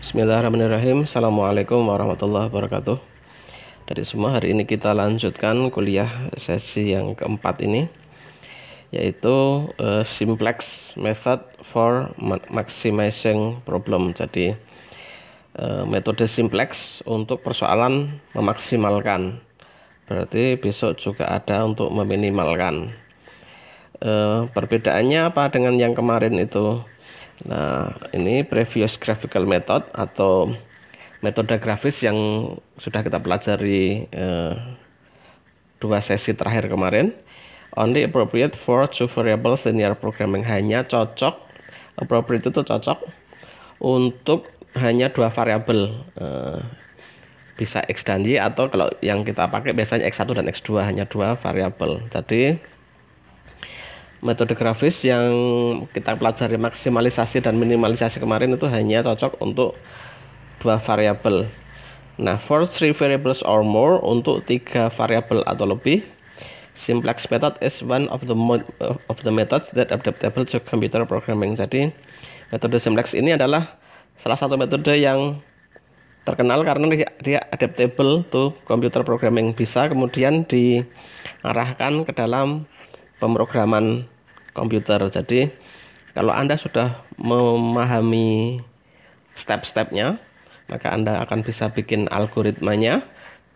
Bismillahirrahmanirrahim. Assalamualaikum warahmatullahi wabarakatuh. Dari semua, hari ini kita lanjutkan kuliah sesi yang keempat ini, yaitu simplex method for maximizing problem. Jadi metode simplex untuk persoalan memaksimalkan. Berarti besok juga ada untuk meminimalkan. Perbedaannya apa dengan yang kemarin itu? Nah, ini previous graphical method atau metode grafis yang sudah kita pelajari dua sesi terakhir kemarin. Only appropriate for two variables linear programming, hanya cocok, appropriate itu cocok untuk hanya dua variabel, bisa X dan Y, atau kalau yang kita pakai biasanya X1 dan X2, hanya dua variabel. Jadi metode grafis yang kita pelajari maksimalisasi dan minimalisasi kemarin itu hanya cocok untuk dua variabel. Nah, for three variables or more, untuk tiga variabel atau lebih, simplex method is one of the methods that adaptable to computer programming. Jadi metode simplex ini adalah salah satu metode yang terkenal karena dia adaptable to computer programming, bisa kemudian diarahkan ke dalam pemrograman komputer. Jadi kalau Anda sudah memahami step-stepnya, maka Anda akan bisa bikin algoritmanya,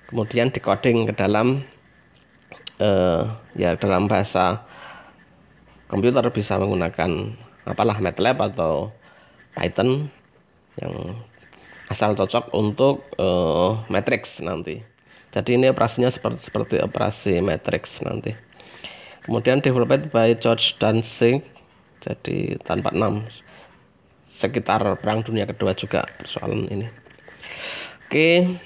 kemudian decoding ke dalam dalam bahasa komputer, bisa menggunakan MATLAB atau Python yang asal cocok untuk matrix nanti. Jadi ini operasinya seperti operasi matrix nanti. Kemudian developed by George Danzig, jadi tanpa 6, sekitar Perang Dunia Kedua juga persoalan ini. Oke,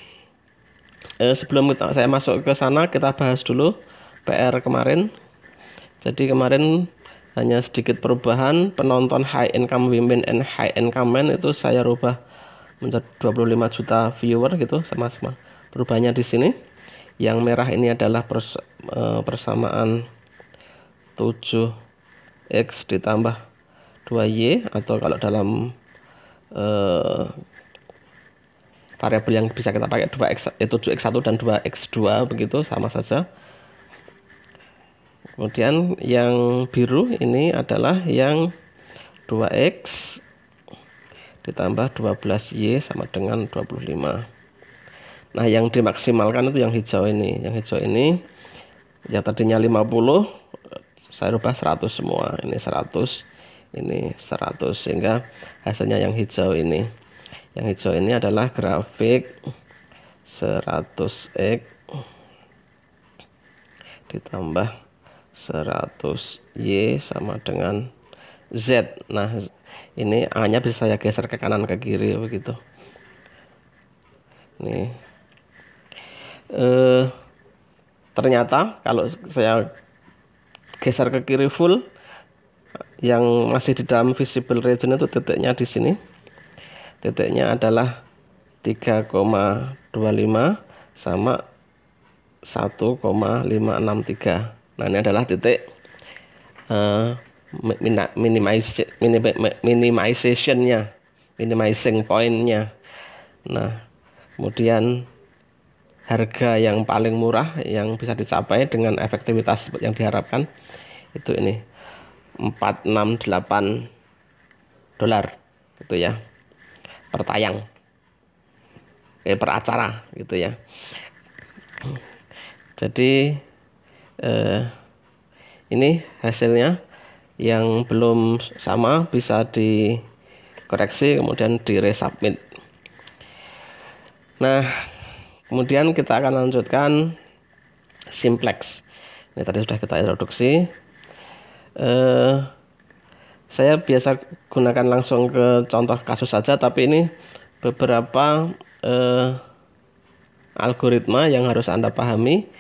sebelum saya masuk ke sana, kita bahas dulu PR kemarin. Jadi kemarin hanya sedikit perubahan. Penonton high income women and high income men itu saya rubah menjadi 25 juta viewer gitu, sama-sama. Perubahannya di sini. Yang merah ini adalah persamaan 7x ditambah 2y, atau kalau dalam variabel yang bisa kita pakai 2x, 7x1 dan 2x2, begitu, sama saja. Kemudian yang biru ini adalah yang 2x ditambah 12y sama dengan 25. Nah, yang dimaksimalkan itu yang hijau ini. Yang hijau ini yang tadinya 50, saya rubah 100 semua. Ini 100, ini 100, sehingga hasilnya yang hijau ini. Yang hijau ini adalah grafik 100x ditambah 100y sama dengan z. Nah, ini A-nya bisa saya geser ke kanan ke kiri begitu. Nih. Ternyata kalau saya geser ke kiri full, yang masih di dalam visible region itu titiknya di sini. Titiknya adalah 3,25 sama 1,563. Nah, ini adalah titik minimizing point-nya. Nah, kemudian harga yang paling murah yang bisa dicapai dengan efektivitas yang diharapkan itu ini $468 gitu ya, per tayang, per acara gitu ya. Jadi ini hasilnya. Yang belum sama bisa dikoreksi kemudian di-resubmit. Nah, kemudian kita akan lanjutkan simplex. Ini tadi sudah kita introduksi. Saya biasa gunakan langsung ke contoh kasus saja, tapi ini beberapa algoritma yang harus Anda pahami.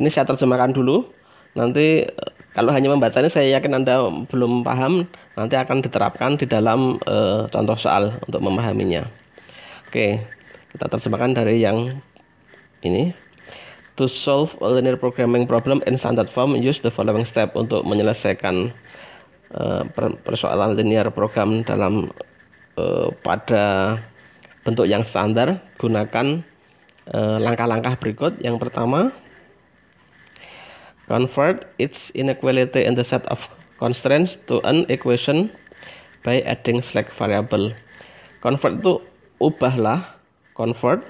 Ini saya terjemahkan dulu. Nanti kalau hanya membaca ini, saya yakin Anda belum paham. Nanti akan diterapkan di dalam contoh soal untuk memahaminya. Oke, kita terjemahkan dari yang ini. To solve a linear programming problem in standard form, use the following step. Untuk menyelesaikan persoalan linear program dalam pada bentuk yang standar, gunakan langkah-langkah berikut. Yang pertama, convert each inequality in the set of constraints to an equation by adding slack variable. Convert itu convert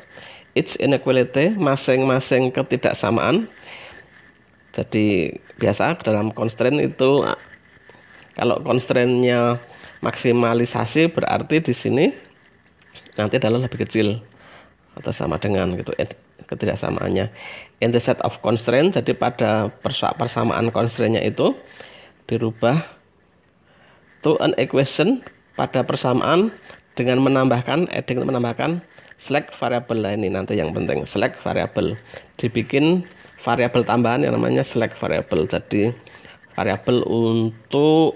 each inequality, masing-masing ketidaksamaan. Jadi biasa dalam constraint itu, kalau constraint-nya maksimalisasi berarti di sini nanti adalah lebih kecil atau sama dengan gitu ketidaksamaannya. In the set of constraint, jadi pada persamaan constraint-nya itu dirubah to an equation, pada persamaan dengan menambahkan slack variable. Nah, ini nanti yang penting, slack variable. Dibikin variabel tambahan yang namanya slack variable. Jadi variabel untuk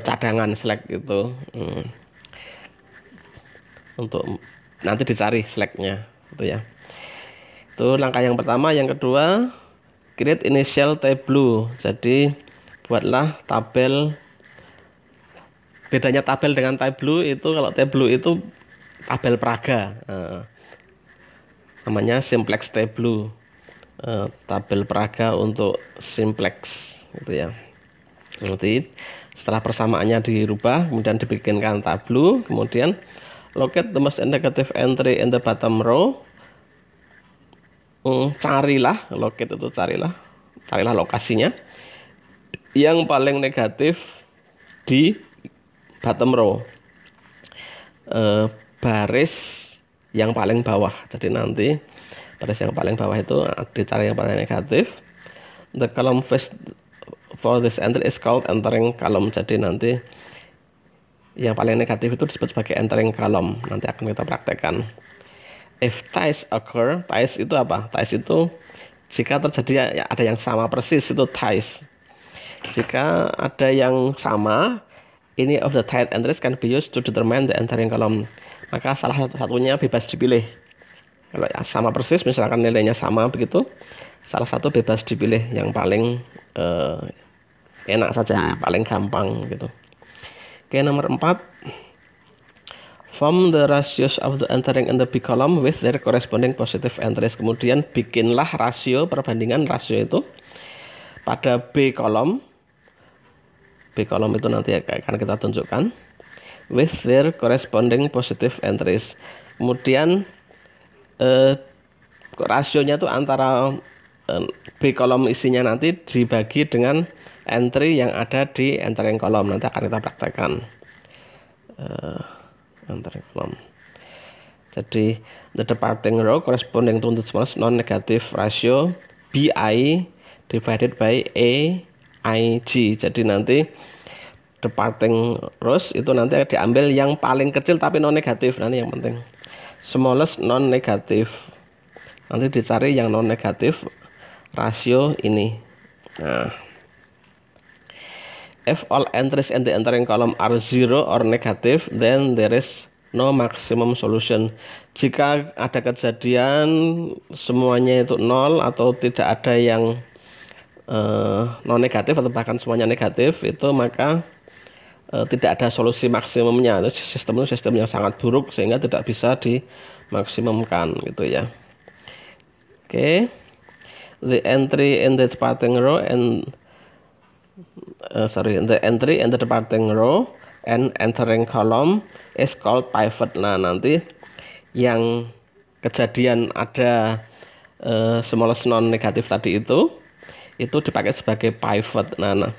cadangan slack gitu. Untuk nanti dicari slacknya gitu ya. Itu langkah yang pertama. Yang kedua, create initial tableau. Jadi buatlah tabel. Bedanya tabel dengan tableau itu, kalau tableau itu tabel peraga, namanya simplex tableau, tabel peraga untuk simplex gitu ya. Nanti setelah persamaannya dirubah, kemudian dibikinkan tableau, kemudian locate the most negative entry in the bottom row. Carilah, locate itu carilah lokasinya yang paling negatif di bottom row, baris yang paling bawah. Jadi nanti baris yang paling bawah itu dicari yang paling negatif. The column first for this entry is called entering column. Jadi nanti yang paling negatif itu disebut sebagai entering column. Nanti akan kita praktekkan. If ties occur, ties itu apa? Ties itu jika terjadi ada yang sama persis, itu ties. Jika ada yang sama, any of the tied entries can be used to determine the entering column. Maka salah satunya bebas dipilih. Kalau ya sama persis, misalkan nilainya sama begitu, salah satu bebas dipilih yang paling enak saja, paling gampang gitu. Oke, nomor 4. Form the ratios of the entering in the B column with their corresponding positive entries. Kemudian bikinlah rasio, perbandingan rasio itu pada B kolom. B kolom itu nanti akan kita tunjukkan with their corresponding positive entries. Kemudian rasionya itu antara B kolom isinya nanti dibagi dengan entry yang ada di entering kolom. Nanti akan kita praktekkan entering kolom. Jadi the departing row corresponding to the smallest non-negative ratio BI divided by AIG. Jadi nanti departing rows itu nanti diambil yang paling kecil tapi non negatif. Nanti yang penting smallest non negatif, nanti dicari yang non negatif rasio ini. Nah, if all entries in the entering column are zero or negative, then there is no maximum solution. Jika ada kejadian semuanya itu nol atau tidak ada yang non negatif atau bahkan semuanya negatif, itu maka tidak ada solusi maksimumnya. Sistem yang sangat buruk sehingga tidak bisa dimaksimumkan gitu ya. Oke. The entry in the departing row and the entry in the departing row and entering column is called pivot. Nah, nanti yang kejadian ada smallest non negatif tadi itu dipakai sebagai pivot. Nah,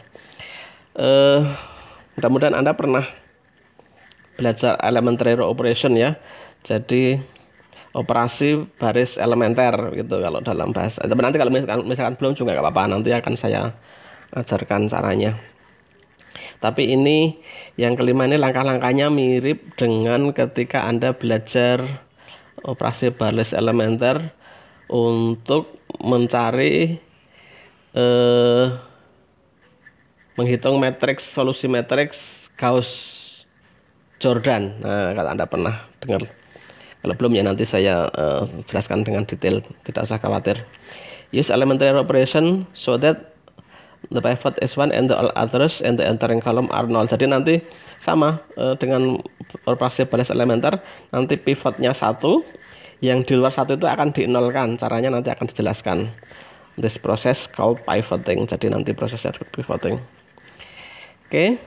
mudah-mudahan Anda pernah belajar elementary row operation ya. Jadi operasi baris elementer gitu kalau dalam bahasa. Tapi nanti kalau misalkan belum juga nggak apa-apa, nanti akan saya ajarkan caranya. Tapi ini yang kelima ini langkah-langkahnya mirip dengan ketika Anda belajar operasi baris elementer untuk mencari menghitung matriks, solusi matriks Gauss-Jordan. Nah, kalau Anda pernah dengar, kalau belum ya nanti saya jelaskan dengan detail, tidak usah khawatir. Use elementary operation so that the pivot is 1 and the all others and the entering column are 0. Jadi nanti sama dengan operasi balas elementer, nanti pivotnya 1, yang di luar 1 itu akan dinolkan. Caranya nanti akan dijelaskan. This process called pivoting. Jadi nanti prosesnya pivoting. Oke.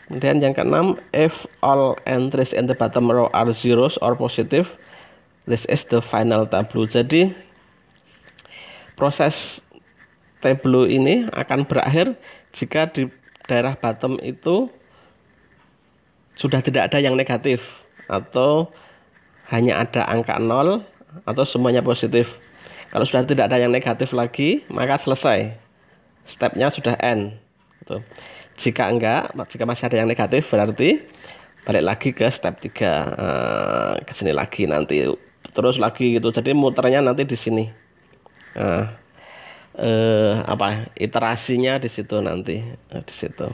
Kemudian yang keenam, if all entries in the bottom row are zeros or positive, this is the final tableau. Jadi proses tableau ini akan berakhir jika di daerah bottom itu sudah tidak ada yang negatif atau hanya ada angka 0 atau semuanya positif. Kalau sudah tidak ada yang negatif lagi, maka selesai. Stepnya sudah end. Gitu. Jika enggak, jika masih ada yang negatif, berarti balik lagi ke step 3. Ke sini lagi nanti. Terus lagi gitu. Jadi muternya nanti di sini. Iterasinya di situ nanti. Di situ.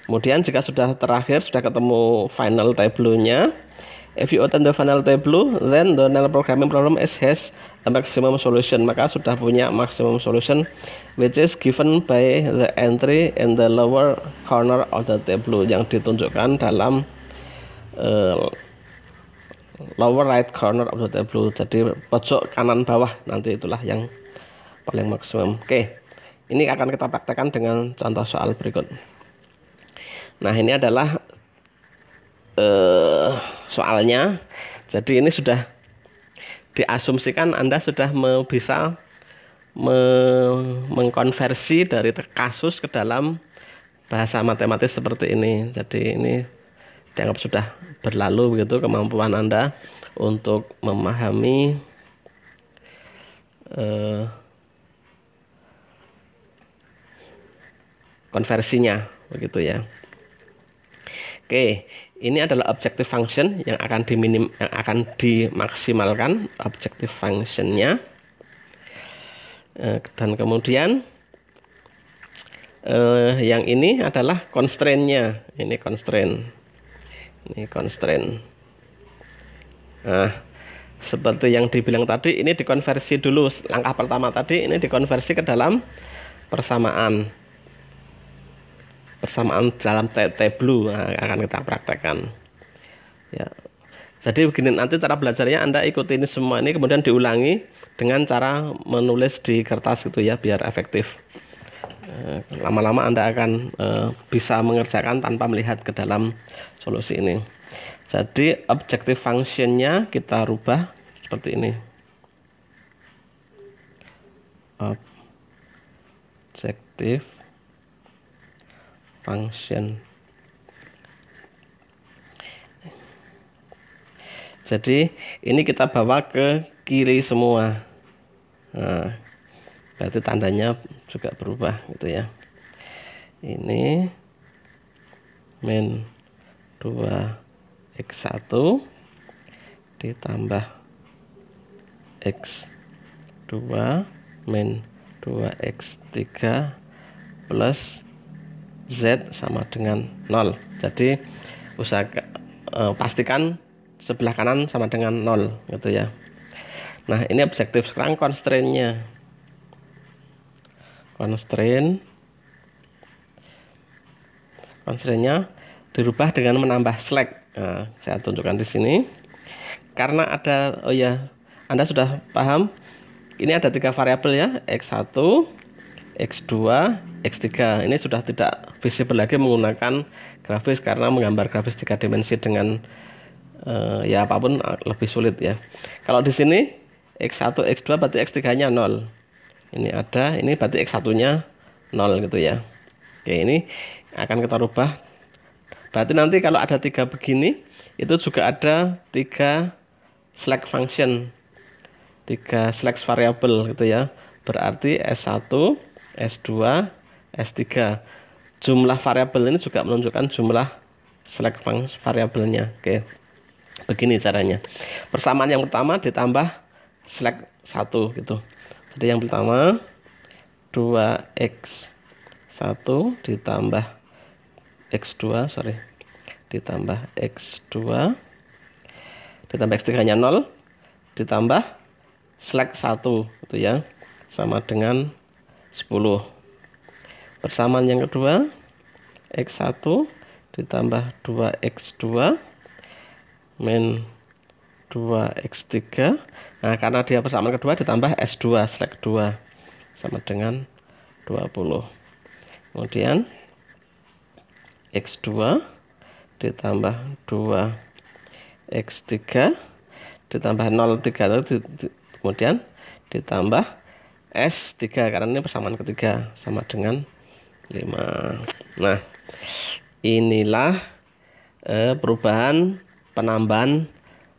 Kemudian jika sudah terakhir, sudah ketemu final tableau-nya, if you open the final tableau, then the null programming problem has a maximum solution. Maka sudah punya maximum solution, which is given by the entry in the lower corner of the tableau, yang ditunjukkan dalam lower right corner of the tableau. Jadi pojok kanan bawah nanti itulah yang paling maksimum. Oke, ini akan kita praktekkan dengan contoh soal berikut. Nah, ini adalah soalnya. Jadi ini sudah diasumsikan Anda sudah bisa mengkonversi dari kasus ke dalam bahasa matematis seperti ini. Jadi ini dianggap sudah berlalu begitu kemampuan Anda untuk memahami konversinya begitu ya. Oke, ini adalah objective function yang akan dimaksimalkan objective functionnya. Dan kemudian yang ini adalah constraint-nya. Ini constraint. Nah, seperti yang dibilang tadi, ini dikonversi dulu. Langkah pertama tadi ini dikonversi ke dalam persamaan dalam tableau. Akan kita praktekkan ya. Jadi begini, nanti cara belajarnya Anda ikuti ini semua ini, kemudian diulangi dengan cara menulis di kertas gitu ya, biar efektif. Lama-lama Anda akan bisa mengerjakan tanpa melihat ke dalam solusi ini. Jadi objective function-nya kita rubah seperti ini. Objective function. Jadi ini kita bawa ke kiri semua. Nah, berarti tandanya juga berubah gitu ya. Ini min 2x1 ditambah x2 min 2x3 plus Z sama dengan 0. Jadi pastikan sebelah kanan sama dengan 0 gitu ya. Nah, ini objektif. Sekarang constraint-nya. Constraint-nya dirubah dengan menambah slack. Nah, saya tunjukkan di sini. Karena ada Anda sudah paham. Ini ada 3 variabel ya, x1, x2, x3. Ini sudah tidak visible lagi menggunakan grafis, karena menggambar grafis 3 dimensi dengan apapun lebih sulit ya. Kalau di sini x1, x2 berarti x3-nya 0. Ini ada, ini berarti x1-nya 0 gitu ya. Oke, ini akan kita rubah. Berarti nanti kalau ada 3 begini, itu juga ada 3 slack function. 3 slack variable gitu ya. Berarti S1, S2, S3. Jumlah variabel ini juga menunjukkan jumlah slack variabelnya. Oke. Begini caranya. Persamaan yang pertama ditambah slack 1 gitu. Jadi yang pertama 2x1 ditambah x2 ditambah x2 ditambah x3-nya 0 ditambah slack 1 gitu ya, sama dengan 10. Persamaan yang kedua, X1 ditambah 2X2 min 2X3. Nah, karena dia persamaan kedua ditambah S2 selek 2 sama dengan 20. Kemudian X2 ditambah 2X3 ditambah 0,3 kemudian ditambah S3 karena ini persamaan ketiga sama dengan 5. Nah, inilah perubahan penambahan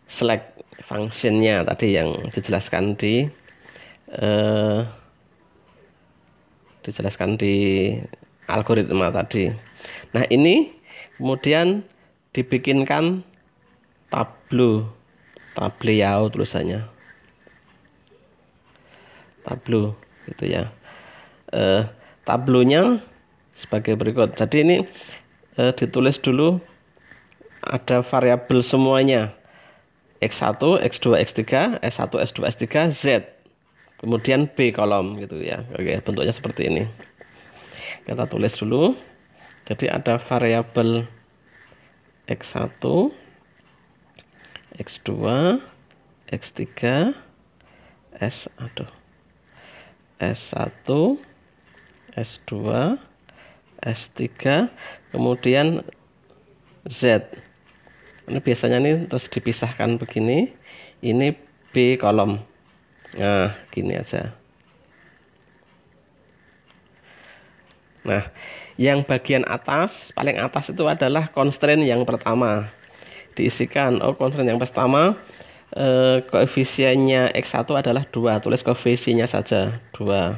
select functionnya tadi yang dijelaskan di algoritma tadi. Nah, ini kemudian dibikinkan tableau tulisannya tableau gitu ya. Tablonya sebagai berikut. Jadi ini ditulis dulu ada variabel semuanya, X1, X2, X3, S1, S2, S3, Z, kemudian B kolom gitu ya. Oke, bentuknya seperti ini. Kita tulis dulu. Jadi ada variabel X1, X2, X3, S1, S2, S3, kemudian Z. Ini biasanya nih terus dipisahkan begini. Ini B kolom. Nah, gini aja. Nah, yang bagian atas, paling atas itu adalah constraint yang pertama. Diisikan, constraint yang pertama koefisiennya X1 adalah 2. Tulis koefisiennya saja 2.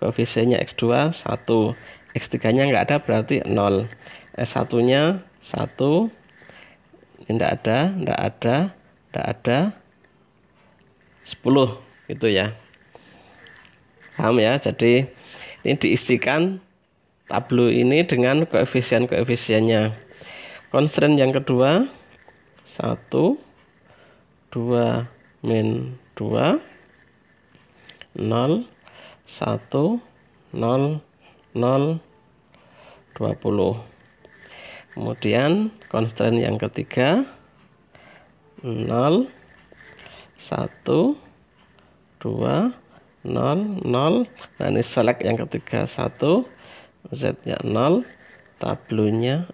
Koefisiennya X2 1. X3-nya enggak ada berarti 0. S1-nya 1. Ini enggak ada 10 gitu ya. Paham ya? Jadi ini diisikan tableau ini dengan koefisien-koefisiennya. Constraint yang kedua 1, 2, min 2, 0, 1, 0, 0, 20. Kemudian constraint yang ketiga 0, 1, 2, 0, 0. Nah, ini select yang ketiga 1, Z nya 0, tablonya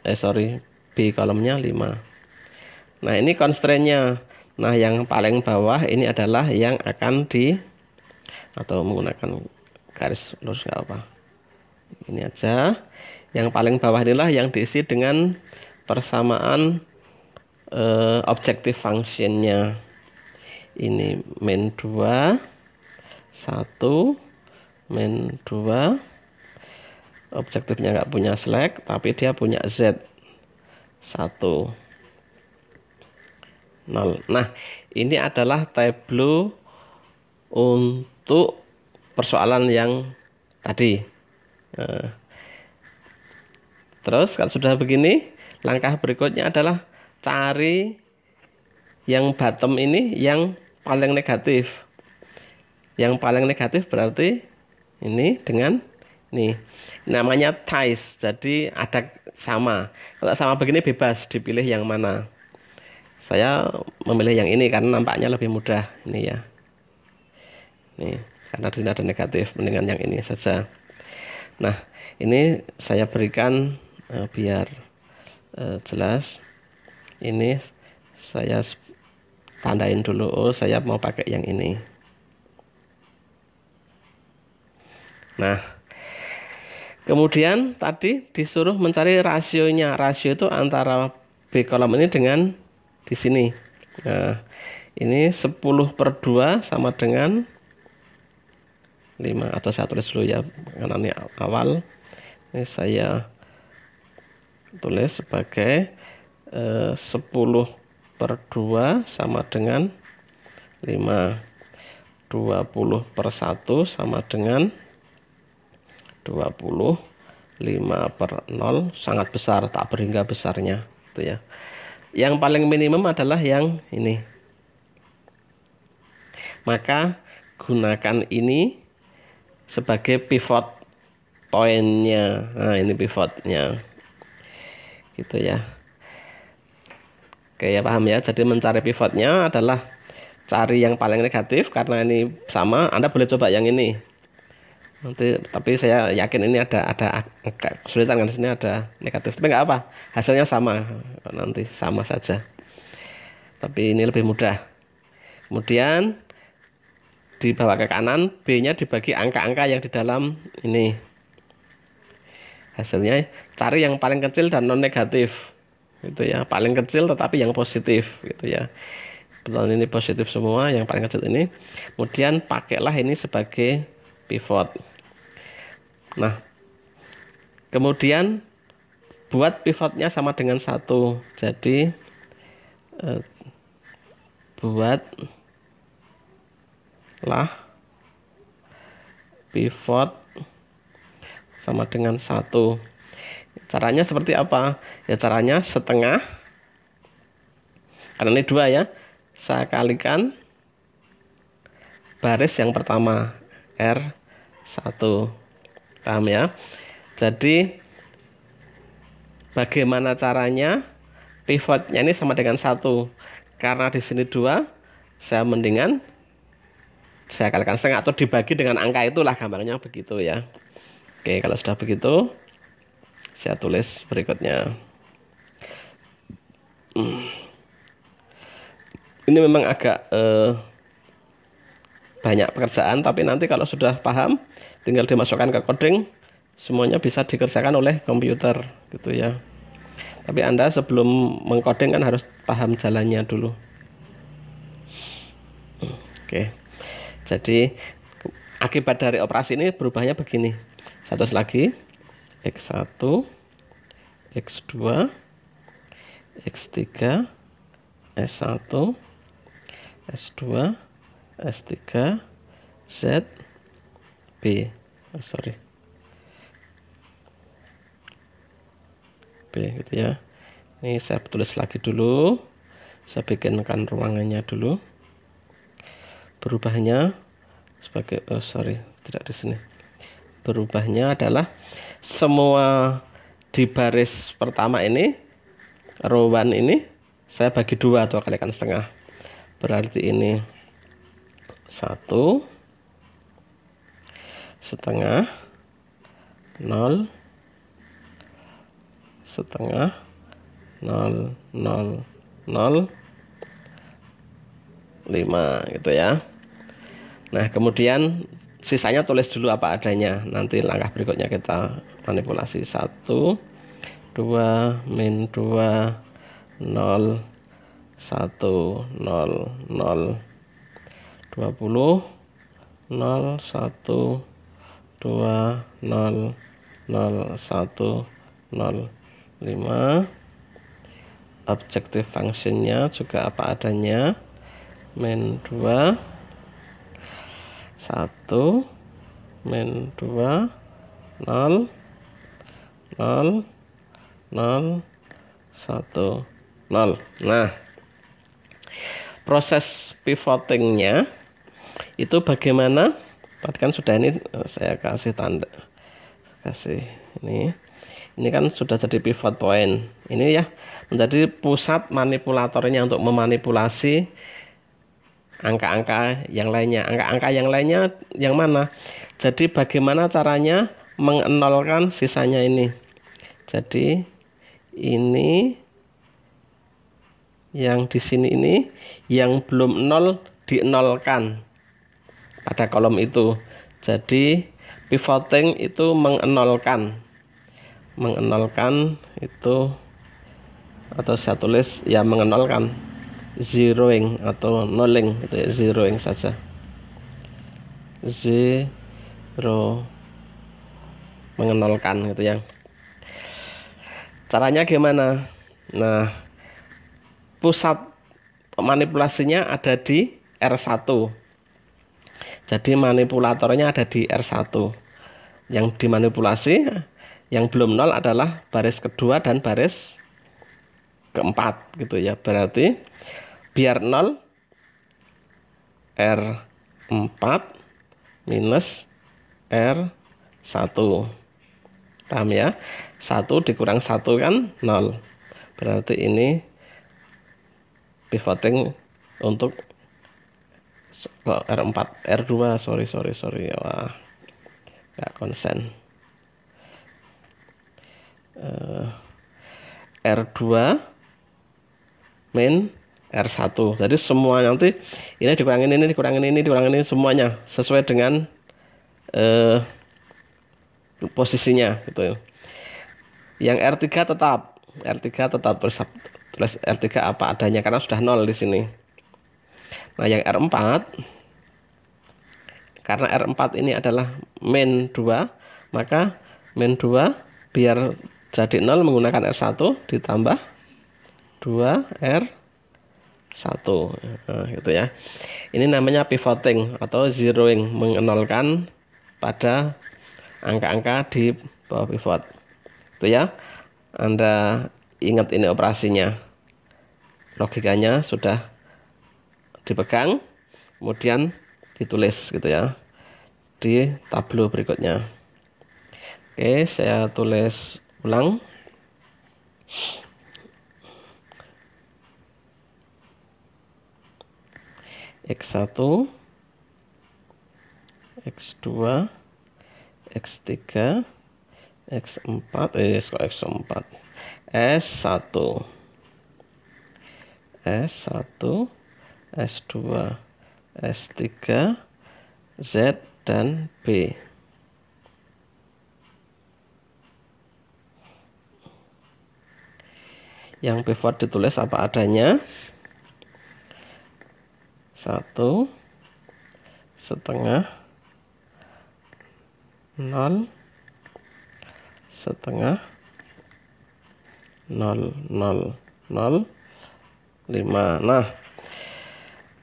B kolomnya 5. Nah, ini constraint-nya. Nah, yang paling bawah ini adalah yang akan atau menggunakan garis lurus nggak apa. Ini aja. Yang paling bawah inilah yang diisi dengan persamaan objective function-nya. Ini min 2, 1, min 2. Objektifnya nggak punya select, tapi dia punya Z 1, 0. Nah, ini adalah tableau untuk persoalan yang tadi. Terus kalau sudah begini, langkah berikutnya adalah cari yang bottom ini yang paling negatif. Yang paling negatif berarti ini dengan ini. Namanya ties. Jadi ada sama. Kalau sama begini bebas dipilih yang mana. Saya memilih yang ini karena nampaknya lebih mudah ini ya. Nih, karena tidak ada negatif, mendingan yang ini saja. Nah, ini saya berikan biar jelas. Ini saya tandain dulu, saya mau pakai yang ini. Nah, kemudian tadi disuruh mencari rasionya. Rasio itu antara B kolom ini dengan di sini. Nah, ini 10/2 sama dengan 5. Atau saya tulis dulu ya, karena ini awal. Ini saya tulis sebagai 10/2 sama dengan 5. 20/1 sama dengan 20. 5/0 sangat besar, tak berhingga besarnya itu ya. Yang paling minimum adalah yang ini. Maka gunakan ini sebagai pivot pointnya. Nah, ini pivotnya gitu ya. Oke ya, paham ya. Jadi mencari pivotnya adalah cari yang paling negatif. Karena ini sama, Anda boleh coba yang ini nanti, tapi saya yakin ini ada agak kesulitan kan, di sini ada negatif, tapi nggak apa, hasilnya sama, nanti sama saja, tapi ini lebih mudah. Kemudian dibawa ke kanan, B-nya dibagi angka-angka yang di dalam ini. Hasilnya cari yang paling kecil dan non negatif gitu ya, paling kecil tetapi yang positif gitu ya. Betul, ini positif semua yang paling kecil ini. Kemudian pakailah ini sebagai pivot. Nah, kemudian buat pivotnya sama dengan 1. Jadi buatlah pivot sama dengan 1. Caranya seperti apa? Ya caranya setengah, karena ini 2 ya, saya kalikan baris yang pertama R1. Paham ya? Jadi bagaimana caranya pivotnya ini sama dengan 1? Karena di sini 2, saya mendingan saya kalikan setengah atau dibagi dengan angka itulah, gampangnya begitu ya. Oke, kalau sudah begitu saya tulis berikutnya. Ini memang agak banyak pekerjaan, tapi nanti kalau sudah paham tinggal dimasukkan ke coding, semuanya bisa dikerjakan oleh komputer gitu ya. Tapi Anda sebelum mengcoding kan harus paham jalannya dulu. Oke. Jadi akibat dari operasi ini berubahnya begini. Satu lagi, X1, X2, X3, S1, S2, S3, Z, B. B gitu ya. Ini saya tulis lagi dulu. Saya bikinkan ruangannya dulu. Berubahnya sebagai tidak di sini. Berubahnya adalah semua di baris pertama ini, row 1 ini saya bagi 2 atau kalikan setengah. Berarti ini 1 setengah 0 setengah 0 0 0 5 gitu ya. Nah, kemudian sisanya tulis dulu apa adanya. Nanti langkah berikutnya kita manipulasi. 1 2 min 2 0 1 0 0 20 0 1 2 0 0 1 0 5. Objective functionnya juga apa adanya, min 2 1 min 2 0 0 0 1 0. Nah, proses pivotingnya itu bagaimana? Tadi kan sudah ini saya kasih tanda, kasih ini kan sudah jadi pivot point. Ini ya menjadi pusat manipulatornya untuk memanipulasi angka-angka yang lainnya. Angka-angka yang lainnya yang mana? Jadi bagaimana caranya mengenolkan sisanya ini. Jadi ini yang di sini ini yang belum 0 dienolkan pada kolom itu. Jadi pivoting itu mengenolkan itu, atau saya tulis ya mengenolkan, zeroing atau nolling gitu ya, zeroing saja, zero, mengenolkan gitu ya. Caranya gimana? Nah, pusat manipulasinya ada di R1. Jadi manipulatornya ada di R1. Yang dimanipulasi yang belum 0 adalah baris kedua dan baris keempat gitu ya. Berarti biar 0 R4 minus R1. Paham ya? 1 dikurang 1 kan 0. Berarti ini pivoting untuk R4, R2, sorry. Wah, nggak konsen. R2 min R1. Jadi semua nanti ini dikurangin ini semuanya sesuai dengan posisinya gitu. Yang R3 tetap tulis R3 apa adanya karena sudah 0 di sini. Nah, yang R4 karena R4 ini adalah min 2, maka min 2 biar jadi 0 menggunakan R1 ditambah 2R1. Nah, gitu ya. Ini namanya pivoting atau zeroing, mengenolkan pada angka-angka di bawah pivot. Itu ya. Anda ingat ini operasinya. Logikanya sudah dipegang, kemudian ditulis gitu ya di tablo berikutnya. Oke, saya tulis ulang. X1, X2, X3, X4, X4, S1, S1, S2, S3, Z, dan B. Yang pivot ditulis apa adanya. 1 setengah 0 setengah 0,005. Nah,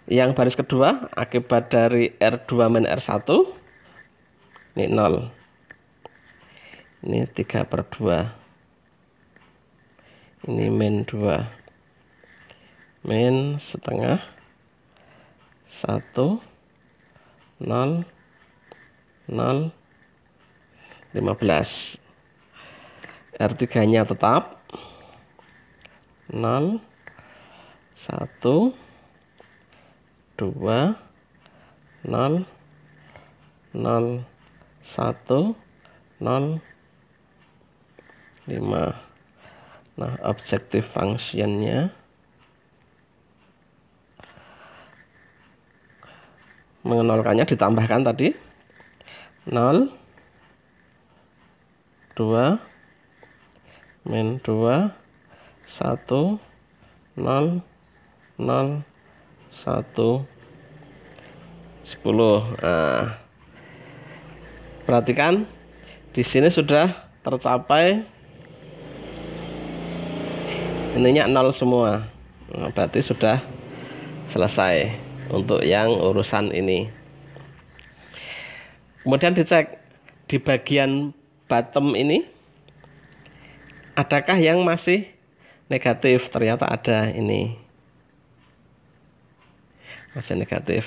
yang baris kedua akibat dari R2 min R1 ini 0. Ini 3/2. Ini min 2. Min setengah 1 0 0 15. R3 nya tetap 0 1 2 0 0 1 0 5. Nah, objective functionnya mengenolkannya ditambahkan tadi 0 2 min 2 1 0 0 1 10. Nah, perhatikan di sini sudah tercapai ininya 0 semua. Nah, berarti sudah selesai untuk yang urusan ini. Kemudian dicek di bagian bottom ini adakah yang masih negatif. Ternyata ada, ini masih negatif,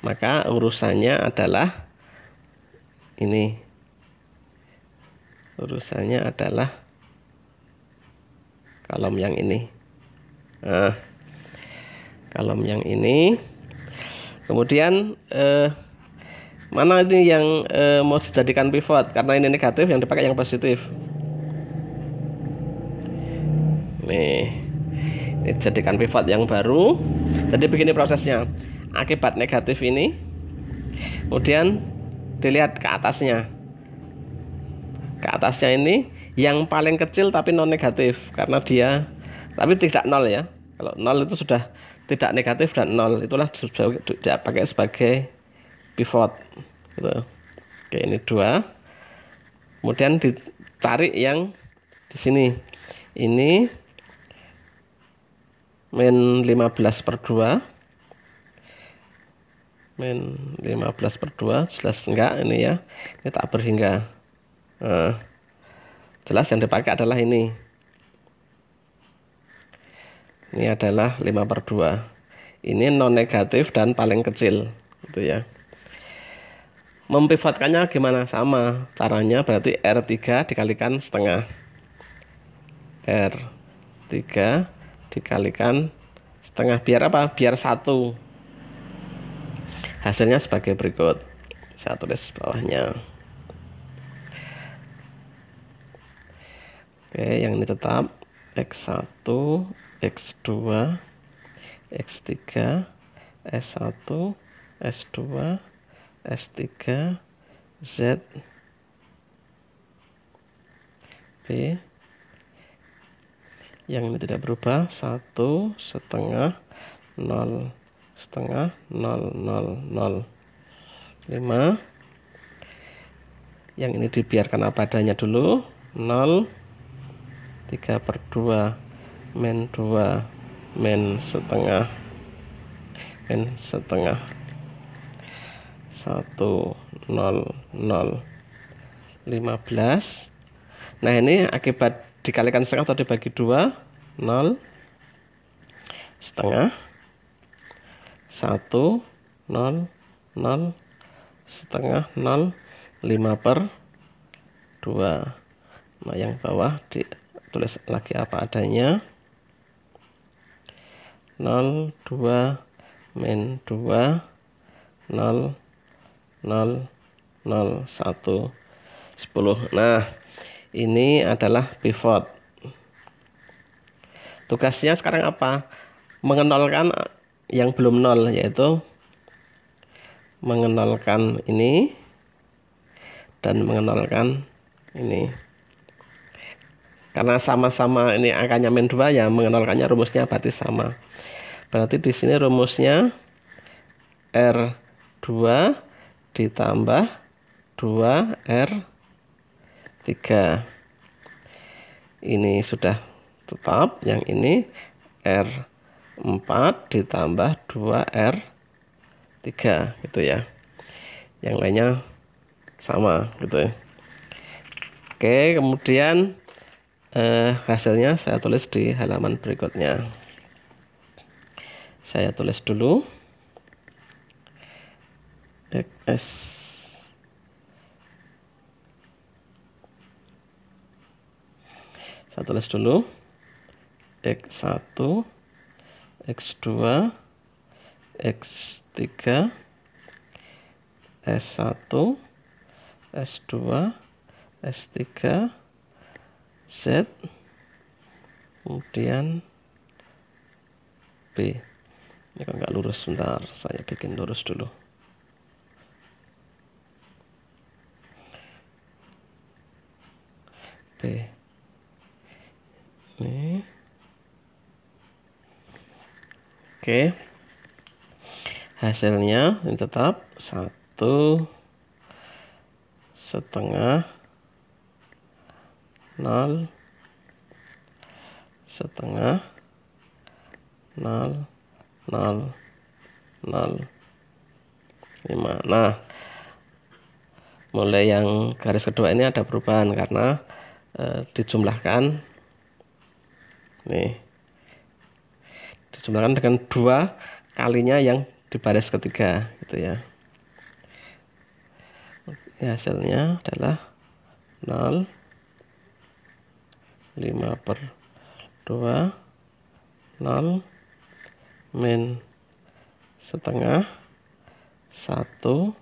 maka urusannya adalah ini, urusannya adalah kolom yang ini. Nah, kolom yang ini. Kemudian mana ini yang mau dijadikan pivot, karena ini negatif, yang dipakai yang positif. Nih, ini jadikan pivot yang baru. Jadi begini prosesnya. Akibat negatif ini, kemudian dilihat ke atasnya. Ke atasnya ini yang paling kecil tapi non negatif, karena dia tapi tidak 0 ya. Kalau 0 itu sudah tidak negatif dan 0, itulah sudah dipakai sebagai pivot gitu. Oke, ini 2. Kemudian dicari yang di sini. Ini min 15/2. Min 15/2 jelas enggak ini ya. Ini tak berhingga. Nah, jelas yang dipakai adalah ini. Ini adalah 5/2. Ini non negatif dan paling kecil gitu ya. Mempivotkannya gimana? Sama caranya, berarti R3 dikalikan setengah. R3 dikalikan setengah. Biar apa? Biar 1. Hasilnya sebagai berikut. Saya tulis bawahnya. Oke, yang ini tetap X1, X2, X3, S1, S2, S3, Z, B. Yang ini tidak berubah, 1 setengah 0 setengah 0 0 0 5. Yang ini dibiarkan apa adanya dulu, 0 3/2 min 2 min setengah 1 0 0 15. Nah ini akibat dikalikan setengah atau dibagi 2, 0 setengah 1 0 0 setengah 0 5/2. Nah yang bawah ditulis lagi apa adanya, 0 2 min 2 0 0 0 1 10. Nah ini adalah pivot. Tugasnya sekarang apa? Mengenolkan yang belum 0, yaitu mengenolkan ini dan mengenolkan ini. Karena sama-sama ini angkanya min 2, ya mengenolkannya rumusnya berarti sama. Berarti di sini rumusnya R2 ditambah 2R3. Ini sudah tetap, yang ini R4 ditambah 2R3 gitu ya. Yang lainnya sama gitu ya. Oke, kemudian hasilnya saya tulis di halaman berikutnya. Saya tulis dulu XS saya tulis dulu X1, X2, X3, S1, S2, S3, Z, kemudian B. Ini kan nggak lurus, sebentar saya bikin lurus dulu. B. Ini. Oke. Hasilnya ini tetap 1 setengah 0 setengah 0 0 0 5. Nah, mulai yang garis kedua ini ada perubahan karena dijumlahkan nih, dijumlahkan dengan 2 kalinya yang di baris ketiga gitu ya. Hasilnya adalah 0 5/2 0 min setengah 1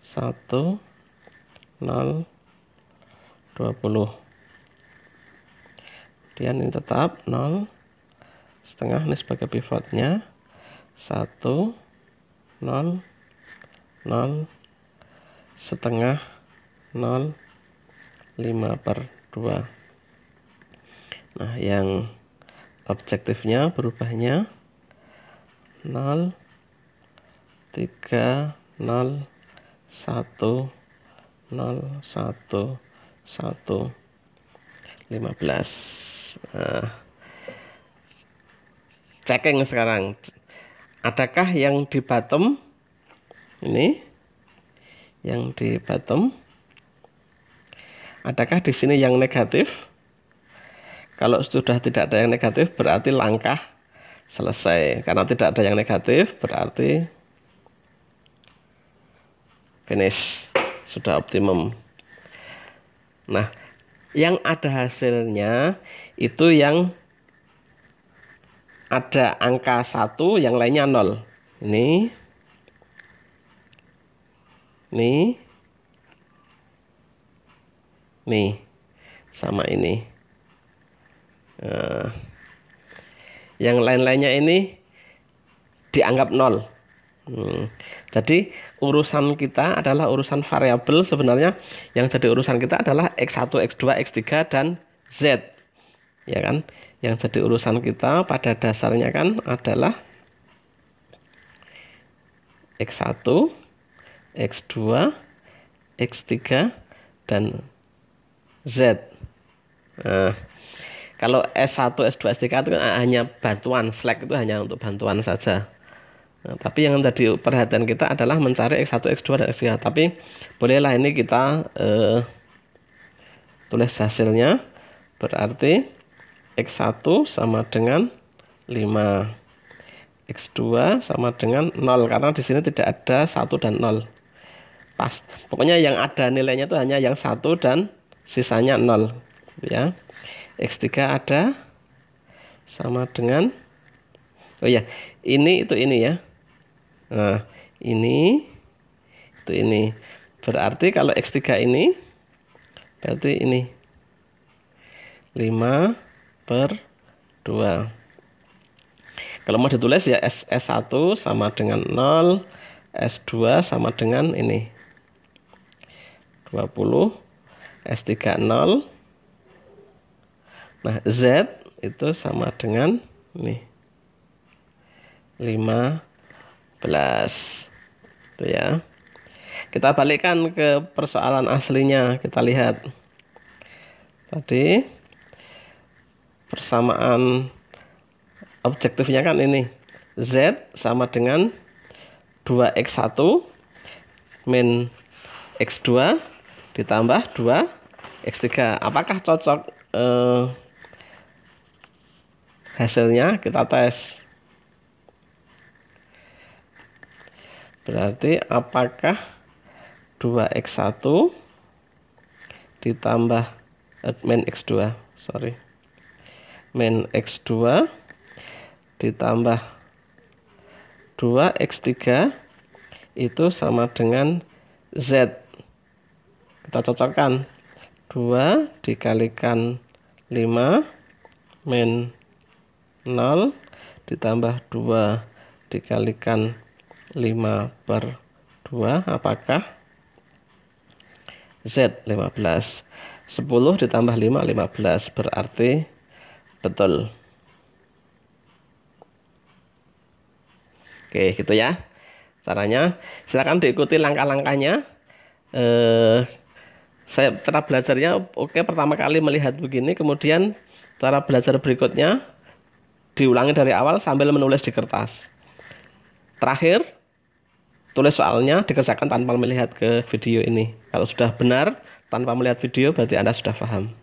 1 0 20. Kemudian ini tetap 0 setengah, ini sebagai pivotnya, 1 0 0 setengah 0 5/2. Nah yang objektifnya berubahnya 0 3 0 1 0 1 1 15. Nah, checking sekarang, adakah yang di bottom ini, yang di bottom, adakah di sini yang negatif? Kalau sudah tidak ada yang negatif berarti langkah selesai. Karena tidak ada yang negatif berarti finish, sudah optimum. Nah, yang ada hasilnya itu yang ada angka 1, yang lainnya 0. Ini sama ini. Nah, yang lain-lainnya ini dianggap 0. Jadi urusan kita adalah urusan variabel. Sebenarnya yang jadi urusan kita adalah X1, X2, X3 dan Z, ya kan? Yang jadi urusan kita pada dasarnya kan adalah X1, X2, X3 dan Z. Nah, kalau S1, S2, S3 itu hanya bantuan, slack itu hanya untuk bantuan saja. Nah, tapi yang tadi perhatian kita adalah mencari X1, X2, dan X3. Tapi bolehlah ini kita tulis hasilnya. Berarti X1 sama dengan 5, X2 sama dengan 0, karena di sini tidak ada 1 dan 0. Pas. Pokoknya yang ada nilainya itu hanya yang 1 dan sisanya 0, ya. X3 ada sama dengan, oh ya, ini itu ini ya. Nah, ini itu ini. Berarti kalau X3 ini berarti ini 5/2. Kalau mau ditulis ya S1 sama dengan 0, S2 sama dengan ini 20, S3 0. Nah, Z itu sama dengan ini 15. Itu ya. Kita balikkan ke persoalan aslinya. Kita lihat. Tadi persamaan objektifnya kan ini. Z sama dengan 2X1 min X2 ditambah 2X3. Apakah cocok hasilnya? Kita tes. Berarti apakah 2X1 ditambah min X2, min X2 ditambah 2X3 itu sama dengan Z. Kita cocokkan. 2 dikalikan 5 min 0 ditambah 2 dikalikan 5/2, apakah Z 15. 10 ditambah 5, 15, berarti betul. Oke, gitu ya caranya. Silakan diikuti langkah-langkahnya. Cara belajarnya pertama kali melihat begini, kemudian cara belajar berikutnya diulangi dari awal sambil menulis di kertas. Terakhir, tulis soalnya, dikerjakan tanpa melihat ke video ini. Kalau sudah benar tanpa melihat video, berarti Anda sudah paham,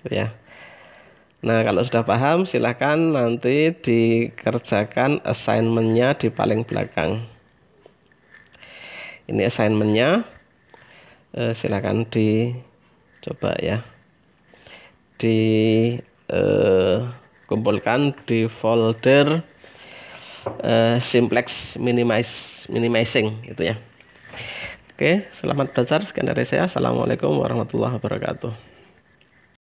ya. Nah, kalau sudah paham, silakan nanti dikerjakan assignment-nya di paling belakang. Ini assignment-nya, silakan dicoba ya, dikumpulkan di folder simplex minimizing itu ya. Oke, selamat belajar. Sekian dari saya. Assalamualaikum warahmatullahi wabarakatuh.